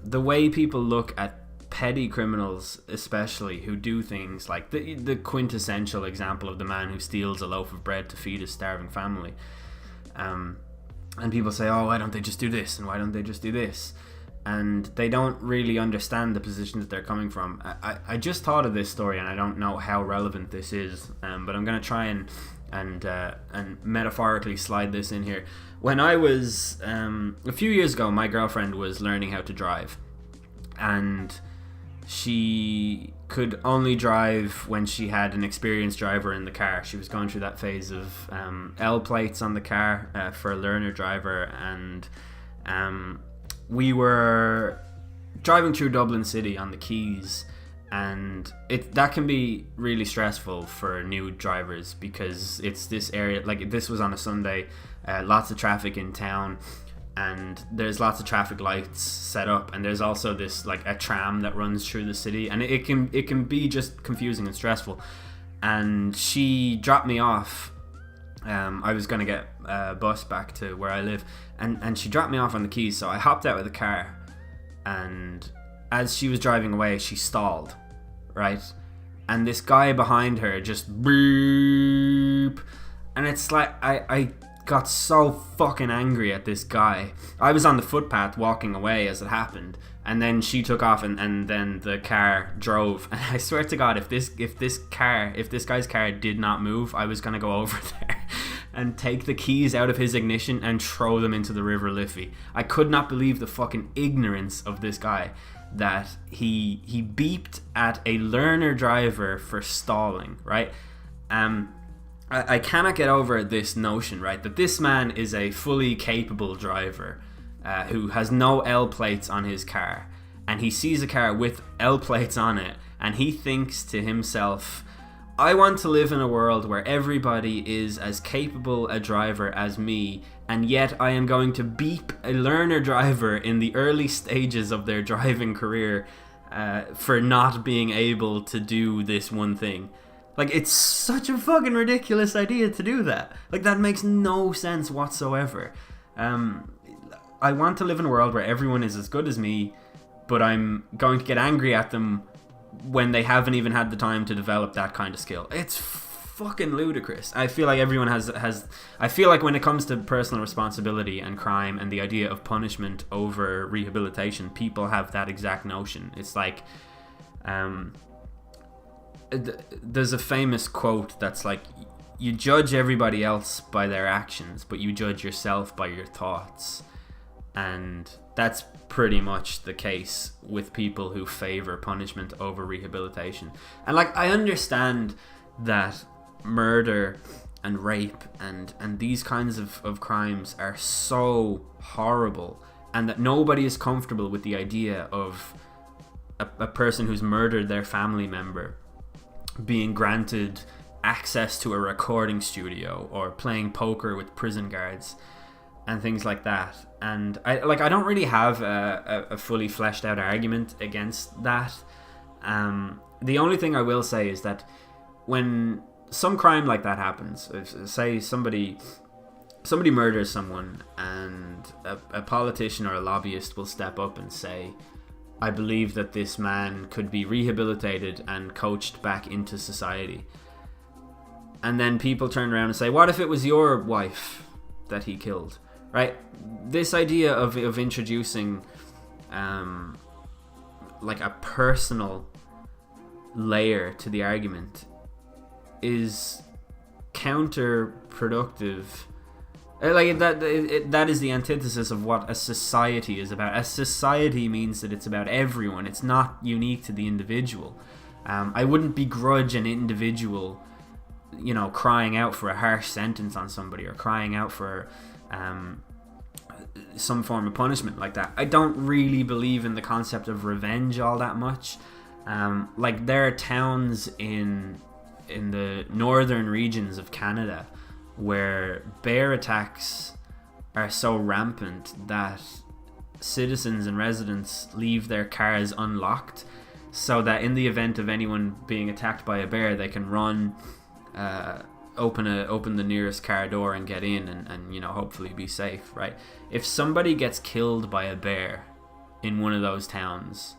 the way people look at petty criminals, especially, who do things like the quintessential example of the man who steals a loaf of bread to feed his starving family, and people say, oh, why don't they just do this, and why don't they just do this, and they don't really understand the position that they're coming from. I just thought of this story, and I don't know how relevant this is, but I'm going to try and metaphorically slide this in here. When I was a few years ago, my girlfriend was learning how to drive, and she could only drive when she had an experienced driver in the car. She was going through that phase of L plates on the car for a learner driver, and we were driving through Dublin City on the Quays, and that can be really stressful for new drivers, because it's this area, this was on a Sunday, lots of traffic in town, and there's lots of traffic lights set up, and there's also this a tram that runs through the city, and it can be just confusing and stressful. and she dropped me off. I was going to get a bus back to where I live, and she dropped me off on the quays, so I hopped out of the car, and as she was driving away, she stalled, right? And this guy behind her just beep, and it's like, I got so fucking angry at this guy. I was on the footpath walking away as it happened, and then she took off, and then the car drove. And I swear to God, if this guy's car did not move, I was gonna go over there and take the keys out of his ignition and throw them into the River Liffey. I could not believe the fucking ignorance of this guy, that he beeped at a learner driver for stalling, right? I cannot get over this notion, right, that this man is a fully capable driver who has no L plates on his car, and he sees a car with L plates on it, and he thinks to himself, I want to live in a world where everybody is as capable a driver as me, and yet I am going to beep a learner driver in the early stages of their driving career for not being able to do this one thing. Like, it's such a fucking ridiculous idea to do that. Like, that makes no sense whatsoever. I want to live in a world where everyone is as good as me, but I'm going to get angry at them when they haven't even had the time to develop that kind of skill. It's fucking ludicrous. I feel like everyone has I feel like when it comes to personal responsibility and crime and the idea of punishment over rehabilitation, people have that exact notion. It's like, there's a famous quote that's like, you judge everybody else by their actions, but you judge yourself by your thoughts. And that's pretty much the case with people who favor punishment over rehabilitation. And like, I understand that murder and rape and these kinds of crimes are so horrible, and that nobody is comfortable with the idea of a person who's murdered their family member being granted access to a recording studio or playing poker with prison guards and things like that. And I don't really have a fully fleshed out argument against that. The only thing I will say is that when some crime like that happens, say somebody murders someone, and a politician or a lobbyist will step up and say, I believe that this man could be rehabilitated and coached back into society. And then people turn around and say, what if it was your wife that he killed? Right? This idea of introducing like a personal layer to the argument is counterproductive. Like that is the antithesis of what a society is about. A society means that it's about everyone. It's not unique to the individual. I wouldn't begrudge an individual, crying out for a harsh sentence on somebody, or crying out for some form of punishment like that. I don't really believe in the concept of revenge all that much. Like, there are towns in the northern regions of Canada where bear attacks are so rampant that citizens and residents leave their cars unlocked, so that in the event of anyone being attacked by a bear, they can run, open the nearest car door and get in and hopefully be safe, right? If somebody gets killed by a bear in one of those towns,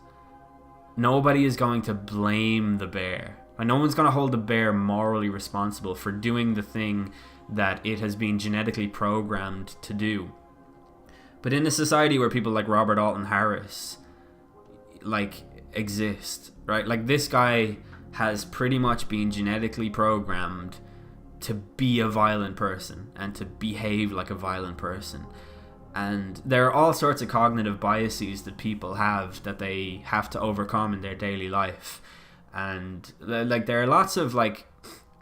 nobody is going to blame the bear. And no one's going to hold the bear morally responsible for doing the thing that it has been genetically programmed to do. But in a society where people like Robert Alton Harris exist, right? Like, this guy has pretty much been genetically programmed to be a violent person and to behave like a violent person. And there are all sorts of cognitive biases that people have that they have to overcome in their daily life. And there are lots of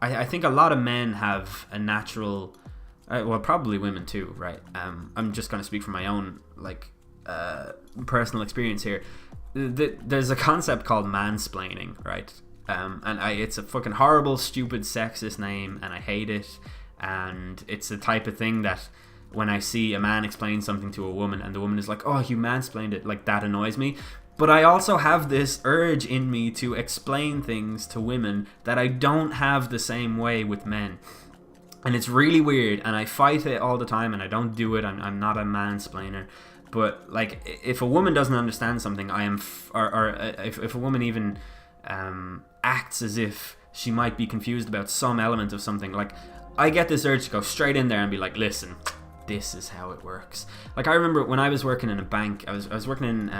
I think a lot of men have a natural, well, probably women too, right? I'm just going to speak from my own personal experience here. There's a concept called mansplaining, right? It's a fucking horrible, stupid, sexist name, and I hate it. And it's the type of thing that when I see a man explain something to a woman and the woman is like, oh, you mansplained it, like, that annoys me. But I also have this urge in me to explain things to women that I don't have the same way with men. And it's really weird, and I fight it all the time, and I don't do it. I'm not a mansplainer. But, like, if a woman doesn't understand something, if a woman even acts as if she might be confused about some element of something, like, I get this urge to go straight in there and be like, listen, this is how it works. Like, I remember when I was working in a bank, I was working in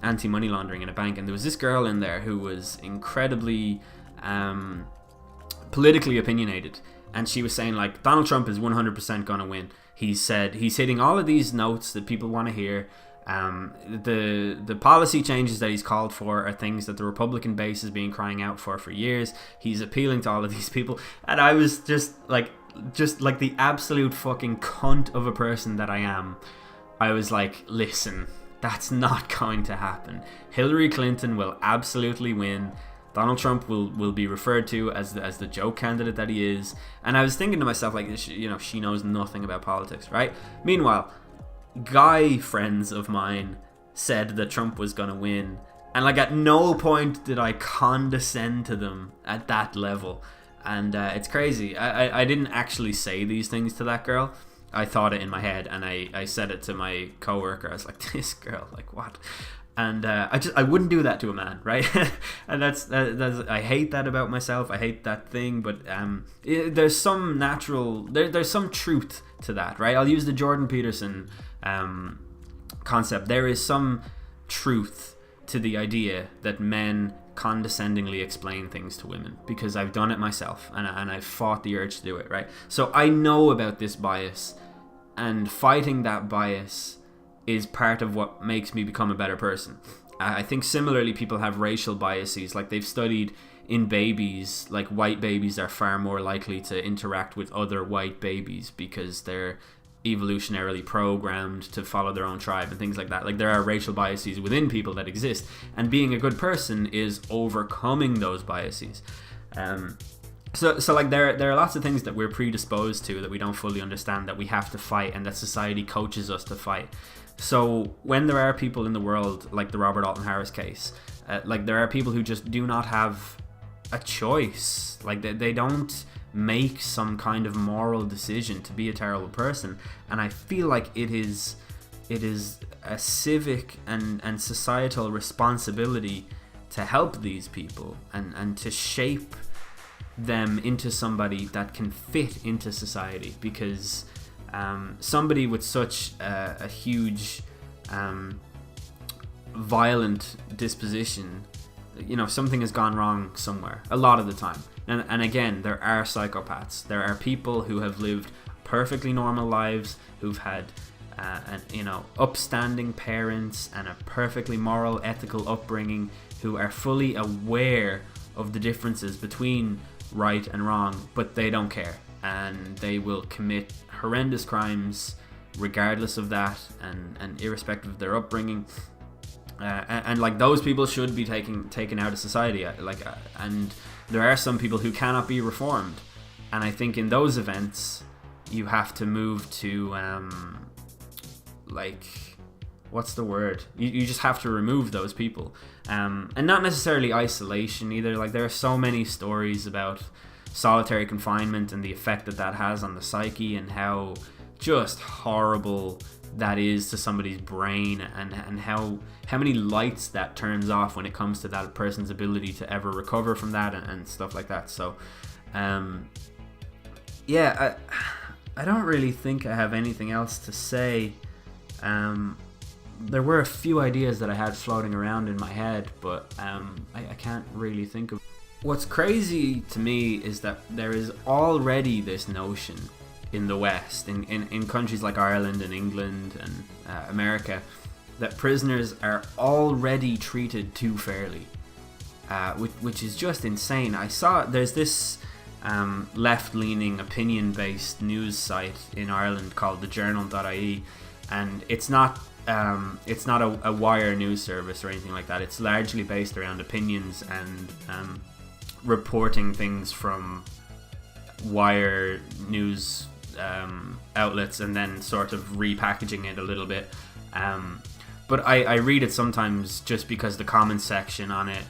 anti-money laundering in a bank, and there was this girl in there who was incredibly politically opinionated, and she was saying, like, Donald Trump is 100% gonna win. He said he's hitting all of these notes that people want to hear. The policy changes that he's called for are things that the Republican base has been crying out for years. He's appealing to all of these people, and I was just like the absolute fucking cunt of a person that I am. I was like, listen, that's not going to happen. Hillary Clinton will absolutely win. Donald Trump will be referred to as the joke candidate that he is. And I was thinking to myself, like, she knows nothing about politics, right? Meanwhile, guy friends of mine said that Trump was going to win. And, like, at no point did I condescend to them at that level. And it's crazy. I didn't actually say these things to that girl. I thought it in my head, and I said it to my coworker. I was like, this girl, like, what? And I wouldn't do that to a man, right? And that's I hate that about myself. I hate that thing, but there's some there's some truth to that, right? I'll use the Jordan Peterson concept. There is some truth to the idea that men condescendingly explain things to women, because I've done it myself, and I've fought the urge to do it, right? So I know about this bias, and fighting that bias is part of what makes me become a better person. I think similarly people have racial biases. Like, they've studied in babies, like, white babies are far more likely to interact with other white babies because they're evolutionarily programmed to follow their own tribe and things like that. Like, there are racial biases within people that exist, and being a good person is overcoming those biases. So like, there are lots of things that we're predisposed to that we don't fully understand, that we have to fight, and that society coaches us to fight. So when there are people in the world, like the Robert Alton Harris case, like, there are people who just do not have a choice. Like, they don't make some kind of moral decision to be a terrible person. And I feel like it is a civic and societal responsibility to help these people and to shape them into somebody that can fit into society, because somebody with such a huge violent disposition, something has gone wrong somewhere a lot of the time. And again, there are psychopaths. There are people who have lived perfectly normal lives, who've had upstanding parents and a perfectly moral, ethical upbringing, who are fully aware of the differences between right and wrong, but they don't care, and they will commit horrendous crimes regardless of that, and irrespective of their upbringing, and like, those people should be taken out of society, and there are some people who cannot be reformed, and I think in those events you have to move to what's the word? You just have to remove those people, and not necessarily isolation either. Like, there are so many stories about solitary confinement and the effect that has on the psyche, and how just horrible that is to somebody's brain, and how many lights that turns off when it comes to that person's ability to ever recover from that, and stuff like that. So I don't really think I have anything else to say. There were a few ideas that I had floating around in my head, but I can't really think of. What's crazy to me is that there is already this notion in the West, in countries like Ireland and England and America, that prisoners are already treated too fairly, which is just insane. I saw there's this left-leaning, opinion-based news site in Ireland called thejournal.ie, and it's not a wire news service or anything like that. It's largely based around opinions and reporting things from wire news outlets, and then sort of repackaging it a little bit. But I read it sometimes just because the comment section on it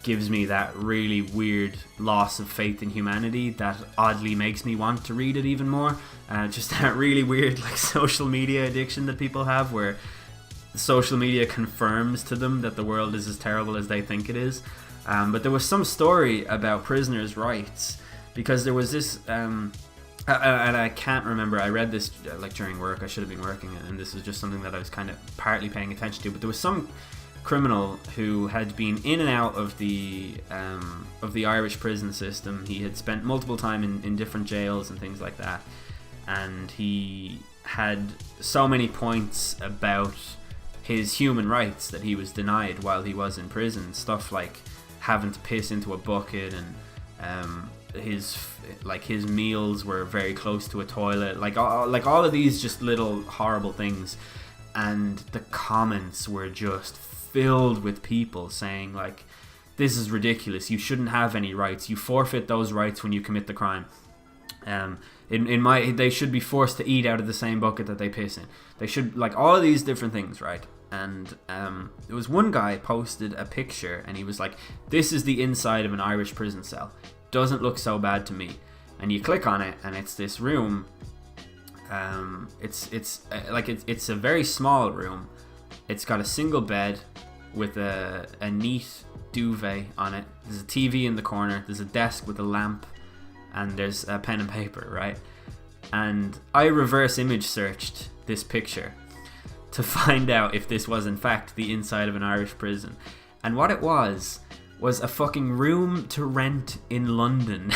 gives me that really weird loss of faith in humanity that oddly makes me want to read it even more. Just that really weird like social media addiction that people have, where social media confirms to them that the world is as terrible as they think it is. But there was some story about prisoners' rights, because there was this and I can't remember, I read this like during work, I should have been working, and this was just something that I was kind of partly paying attention to, but there was some criminal who had been in and out of the Irish prison system. He had spent multiple time in different jails and things like that, and he had so many points about his human rights that he was denied while he was in prison. Stuff like having to piss into a bucket, and his meals were very close to a toilet, like all of these just little horrible things. And the comments were just filled with people saying like, this is ridiculous, you shouldn't have any rights, you forfeit those rights when you commit the crime. They should be forced to eat out of the same bucket that they piss in. They should, like, all of these different things, right? And there was one guy posted a picture, and he was like, this is the inside of an Irish prison cell, doesn't look so bad to me. And you click on it, and it's this room. It's a very small room. It's got a single bed with a neat duvet on it. There's a TV in the corner. There's a desk with a lamp, and there's a pen and paper, right? And I reverse image searched this picture to find out if this was in fact the inside of an Irish prison. And what it was a fucking room to rent in London.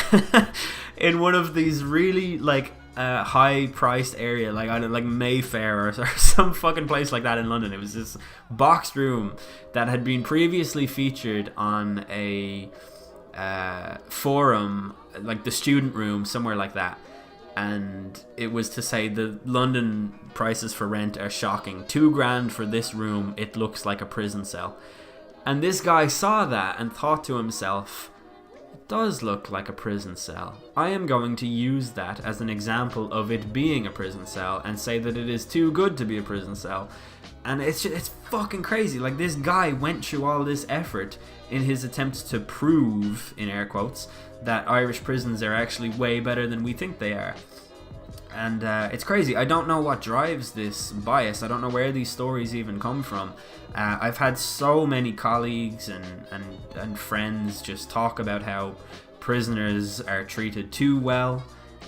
In one of these really like high priced area, like either like Mayfair or some fucking place like that in London. It was this boxed room that had been previously featured on a forum, like the student room, somewhere like that. And it was to say the London prices for rent are shocking. $2,000 for this room. It looks like a prison cell. And this guy saw that and thought to himself, it does look like a prison cell. I am going to use that as an example of it being a prison cell and say that it is too good to be a prison cell. And it's fucking crazy. Like, this guy went through all this effort in his attempts to prove, in air quotes, that Irish prisons are actually way better than we think they are. And it's crazy. I don't know what drives this bias. I don't know where these stories even come from. I've had so many colleagues and friends just talk about how prisoners are treated too well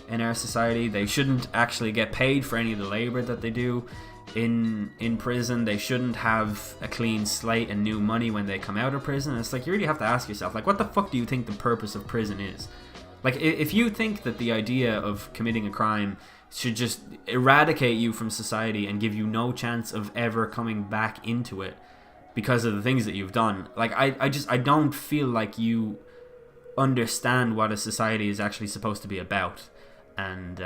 in our society. They shouldn't actually get paid for any of the labor that they do in prison. They shouldn't have a clean slate and new money when they come out of prison. It's like, you really have to ask yourself, like, what the fuck do you think the purpose of prison is? Like, if you think that the idea of committing a crime should just eradicate you from society and give you no chance of ever coming back into it because of the things that you've done, like, I don't feel like you understand what a society is actually supposed to be about. And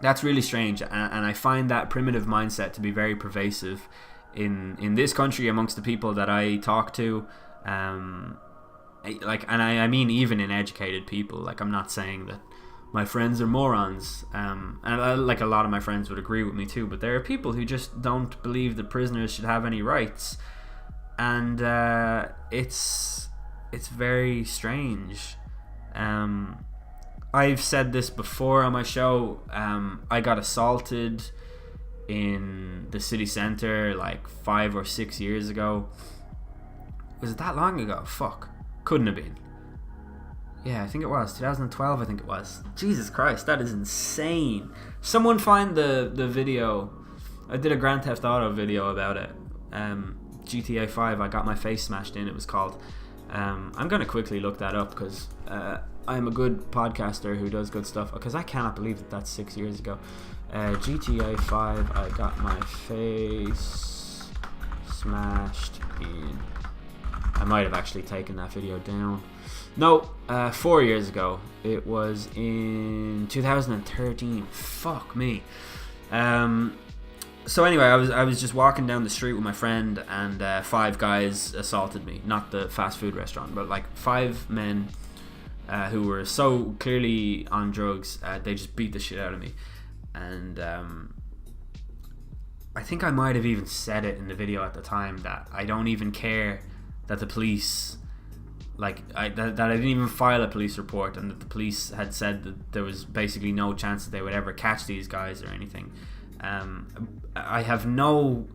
that's really strange, and I find that primitive mindset to be very pervasive in this country amongst the people that I talk to. I mean even in educated people. Like, I'm not saying that my friends are morons, and like a lot of my friends would agree with me too, but there are people who just don't believe that prisoners should have any rights, and it's very strange. I've said this before on my show. I got assaulted in the city centre like 5 or 6 years ago. Was it that long ago? Fuck. Couldn't have been. Yeah, I think it was 2012. I think it was. Jesus Christ, that is insane. Someone find the video. I did a Grand Theft Auto video about it. GTA 5. I got my face smashed in. It was called. I'm gonna quickly look that up because I'm a good podcaster who does good stuff. Because I cannot believe that that's 6 years ago. GTA 5. I got my face smashed in. I might have actually taken that video down. No, 4 years ago. It was in 2013. Fuck me. So anyway, I was just walking down the street with my friend, and 5 guys assaulted me. Not the fast food restaurant, but like 5 men who were so clearly on drugs. They just beat the shit out of me, and I think I might have even said it in the video at the time that I don't even care that the police, that I didn't even file a police report, and that the police had said that there was basically no chance that they would ever catch these guys or anything. I have no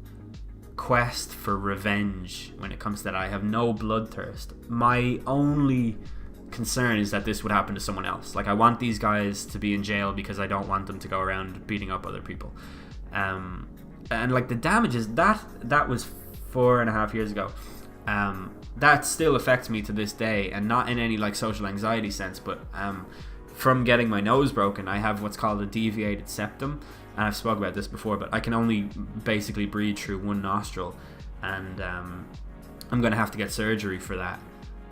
quest for revenge when it comes to that. I have no bloodthirst. My only concern is that this would happen to someone else. Like, I want these guys to be in jail because I don't want them to go around beating up other people. And like the damages, that was 4.5 years ago. That still affects me to this day, and not in any like social anxiety sense, but from getting my nose broken, I have what's called a deviated septum, and I've spoken about this before, but I can only basically breathe through one nostril, and I'm gonna have to get surgery for that,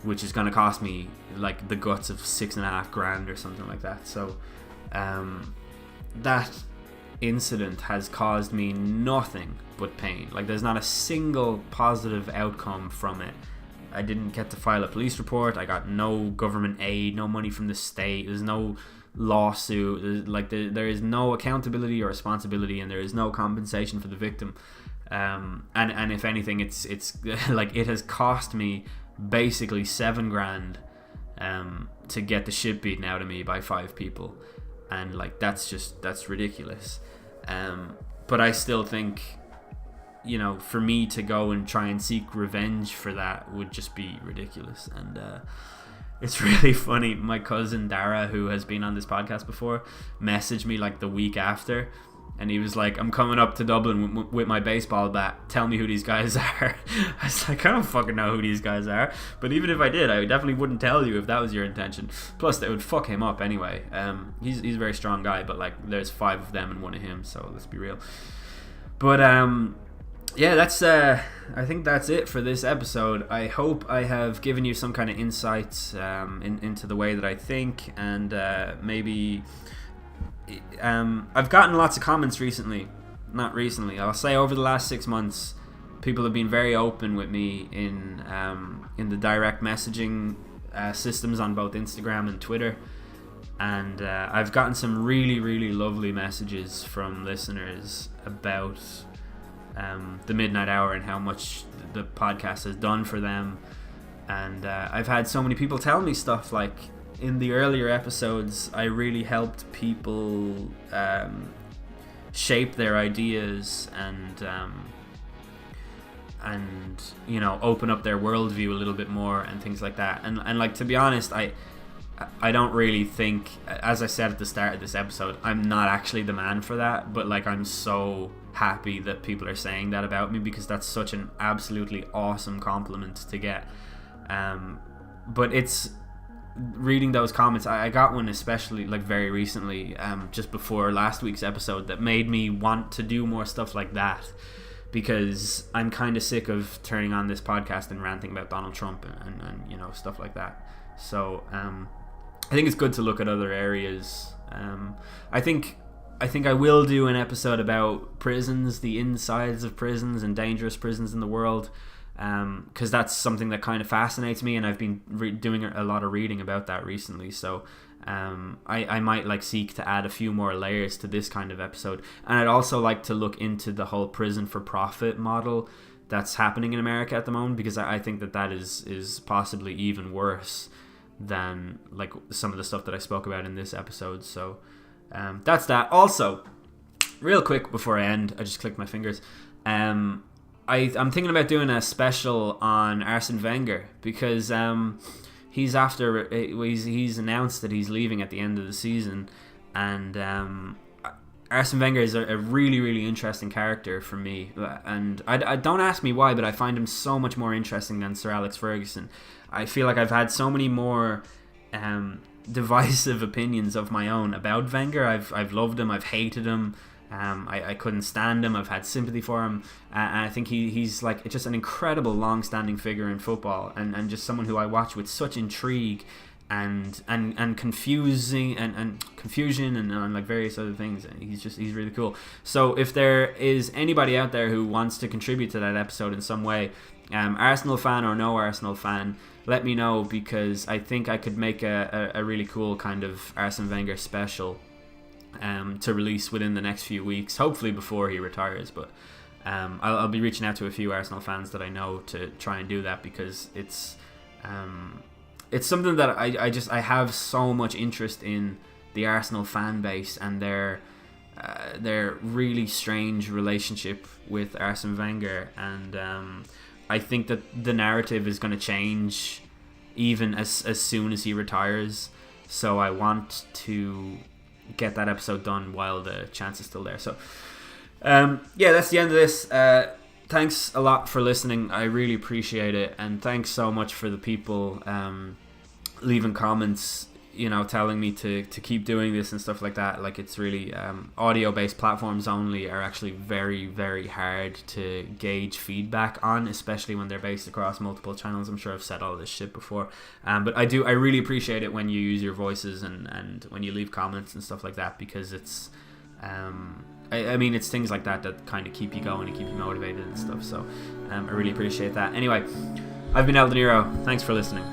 which is gonna cost me like the guts of $6,500 or something like that. So that incident has caused me nothing but pain. Like, there's not a single positive outcome from it. I didn't get to file a police report. I got no government aid, no money from the state. There's no lawsuit. There is no accountability or responsibility, and there is no compensation for the victim. And if anything, it's like, it has cost me basically $7,000 to get the shit beaten out of me by 5 people, and like that's ridiculous. But I still think, you know, for me to go and try and seek revenge for that would just be ridiculous. And it's really funny. My cousin Dara, who has been on this podcast before, messaged me like the week after, and he was like, I'm coming up to Dublin with my baseball bat. Tell me who these guys are. I was like, I don't fucking know who these guys are. But even if I did, I definitely wouldn't tell you if that was your intention. Plus, that would fuck him up anyway. He's a very strong guy, but like, there's 5 of them and 1 of him, so let's be real. But yeah, that's I think that's it for this episode. I hope I have given you some kind of insights into the way that I think, and maybe I've gotten lots of comments recently. Not recently, I'll say over the last 6 months, people have been very open with me in the direct messaging systems on both Instagram and Twitter, and I've gotten some really, really lovely messages from listeners about the Midnight Hour and how much the podcast has done for them. And I've had so many people tell me stuff like, in the earlier episodes, I really helped people shape their ideas and you know, open up their worldview a little bit more and things like that. And like, to be honest, I don't really think, as I said at the start of this episode, I'm not actually the man for that, but like, I'm so happy that people are saying that about me, because that's such an absolutely awesome compliment to get. But it's reading those comments, I got one especially like very recently, just before last week's episode, that made me want to do more stuff like that, because I'm kind of sick of turning on this podcast and ranting about Donald Trump and you know, stuff like that. So I think it's good to look at other areas. I think I will do an episode about prisons, the insides of prisons and dangerous prisons in the world, because that's something that kind of fascinates me, and I've been doing a lot of reading about that recently. So I might like seek to add a few more layers to this kind of episode, and I'd also like to look into the whole prison for profit model that's happening in America at the moment, because I think that is possibly even worse than like some of the stuff that I spoke about in this episode. So that's that. Also, real quick before I end, I just clicked my fingers. I'm thinking about doing a special on Arsene Wenger, because he's announced that he's leaving at the end of the season, and Arsene Wenger is a really, really interesting character for me, and I don't ask me why, but I find him so much more interesting than Sir Alex Ferguson. I feel like I've had so many more divisive opinions of my own about Wenger. I've loved him, I've hated him. I couldn't stand him. I've had sympathy for him, and I think he's like just an incredible long-standing figure in football, and just someone who I watch with such intrigue and confusing and confusion and like various other things. He's really cool. So if there is anybody out there who wants to contribute to that episode in some way, Arsenal fan or no Arsenal fan, let me know, because I think I could make a really cool kind of Arsene Wenger special to release within the next few weeks, hopefully before he retires. But I'll be reaching out to a few Arsenal fans that I know to try and do that, because it's something that I have so much interest in the Arsenal fan base and their really strange relationship with Arsene Wenger, and I think that the narrative is going to change even as soon as he retires. So I want to get that episode done while the chance is still there. So yeah, that's the end of this. Thanks a lot for listening. I really appreciate it, and thanks so much for the people leaving comments, you know, telling me to keep doing this and stuff like that. Like, it's really audio based platforms only are actually very, very hard to gauge feedback on, especially when they're based across multiple channels. I'm sure I've said all this shit before, but I really appreciate it when you use your voices and when you leave comments and stuff like that, because it's I mean, it's things like that that kind of keep you going and keep you motivated and stuff. So I really appreciate that. Anyway, I've been El Dinero. Thanks for listening.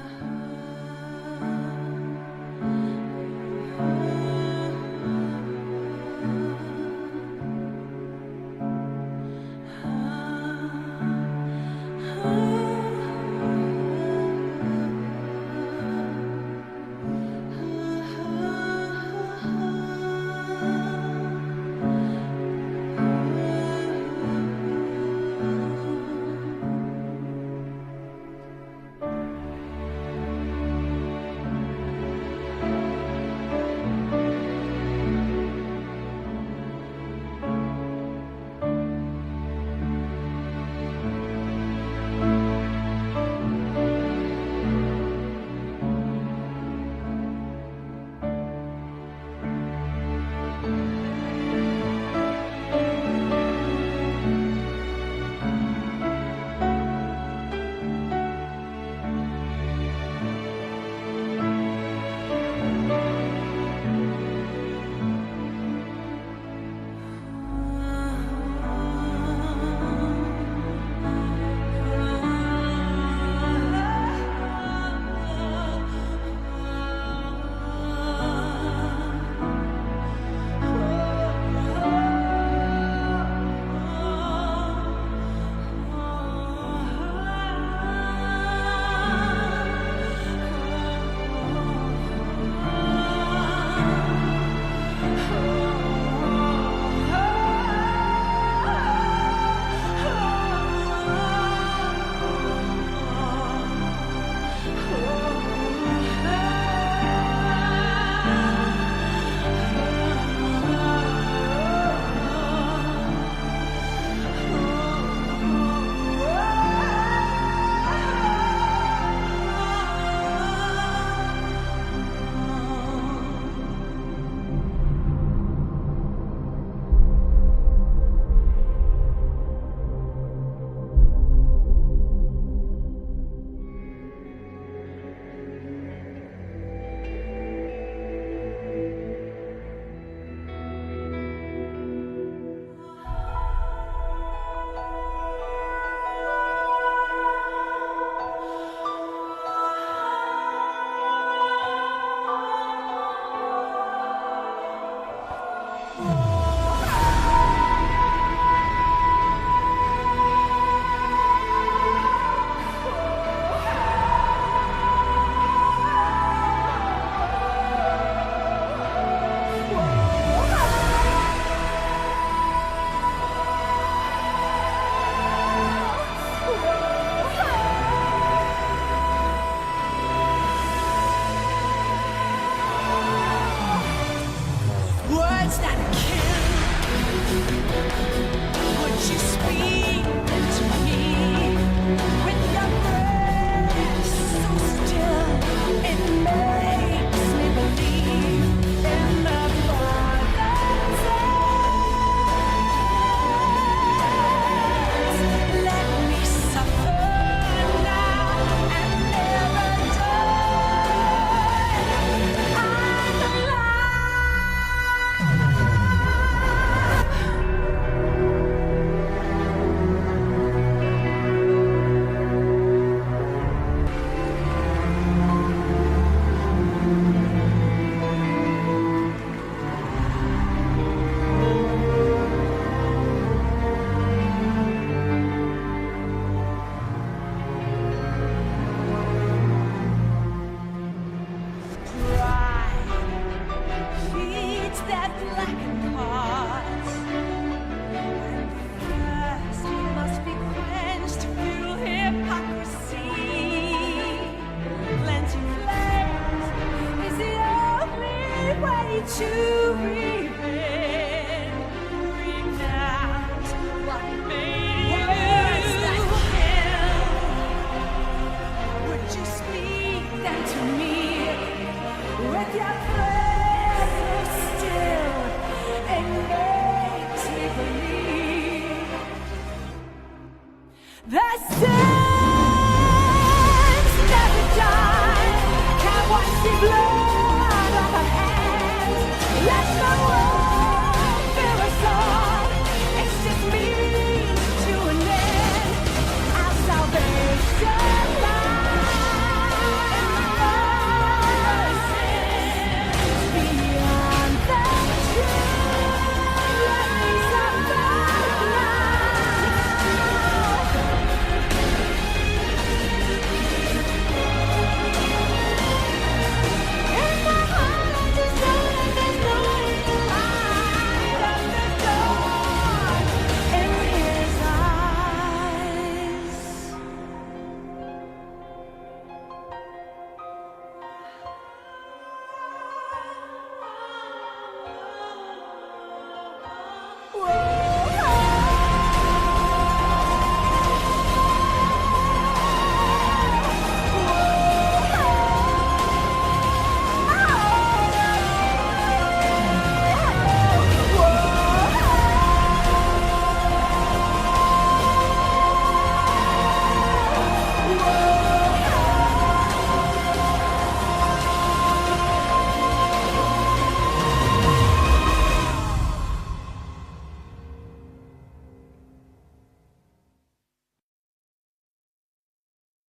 to